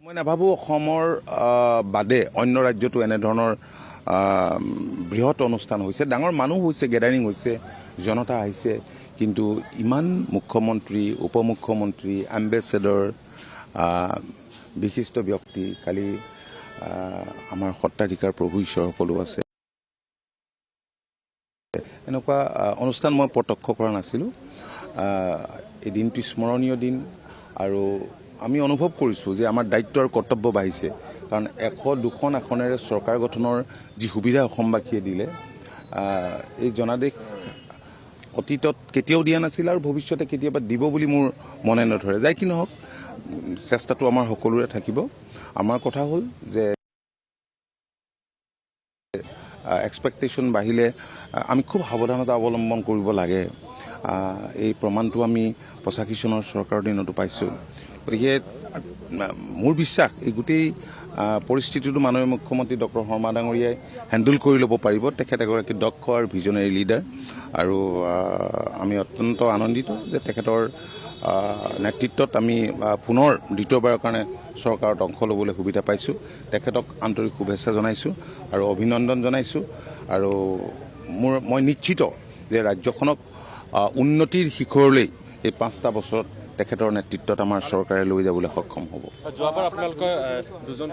মই নাভাবোঁ অসমৰ বাদে অন্য ৰাজ্যতো এনেধৰণৰ বৃহৎ অনুষ্ঠান হৈছে, ডাঙৰ মানুহ হৈছে, গেডাৰিং হৈছে, জনতা আহিছে, কিন্তু ইমান মুখ্যমন্ত্ৰী, উপমুখ্যমন্ত্ৰী, এম্বেচেডৰ, বিশিষ্ট ব্যক্তি, কালি আমাৰ সত্ৰাধিকাৰ প্ৰভু ঈশ্বৰ সকলো আছে, এনেকুৱা অনুষ্ঠান মই প্ৰত্যক্ষ কৰা নাছিলোঁ। এই দিনটো স্মৰণীয় দিন আৰু আমি অনুভৱ কৰিছোঁ যে আমাৰ দায়িত্ব আৰু কৰ্তব্য বাঢ়িছে, কাৰণ 100-200 আসনেৰে চৰকাৰ গঠনৰ যি সুবিধা অসমবাসীয়ে দিলে, এই জনাদেশ অতীতত কেতিয়াও দিয়া নাছিল আৰু ভৱিষ্যতে কেতিয়াবা দিব বুলি মোৰ মনে নধৰে। যাই কি নহওক, চেষ্টাটো আমাৰ সকলোৰে থাকিব। আমাৰ কথা হ'ল যে এক্সপেক্টেশ্যন বাঢ়িলে আমি খুব সাৱধানতা অৱলম্বন কৰিব লাগে। এই প্ৰমাণটো আমি 85 চনৰ চৰকাৰৰ দিনতো পাইছোঁ। গতিকে মোৰ বিশ্বাস এই গোটেই পৰিস্থিতিটো মাননীয় মুখ্যমন্ত্ৰী ডক্টৰ শৰ্মা ডাঙৰীয়াই হেণ্ডেল কৰি ল'ব পাৰিব। তেখেত এগৰাকী দক্ষ আৰু ভিজনেৰী লিডাৰ, আৰু আমি অত্যন্ত আনন্দিত যে তেখেতৰ নেতৃত্বত আমি পুনৰ দ্বিতীয়বাৰৰ কাৰণে চৰকাৰত অংশ ল'বলৈ সুবিধা পাইছোঁ। তেখেতক আন্তৰিক শুভেচ্ছা জনাইছোঁ আৰু অভিনন্দন জনাইছোঁ, আৰু মই নিশ্চিত যে ৰাজ্যখনক উন্নতিৰ শিখৰলৈ এই 5টা বছৰত তেখেতৰ নেতৃত্বত আমাৰ চৰকাৰে লৈ যাবলৈ সক্ষম হ'ব। যোৱাবাৰ আপোনালোকৰ দুজন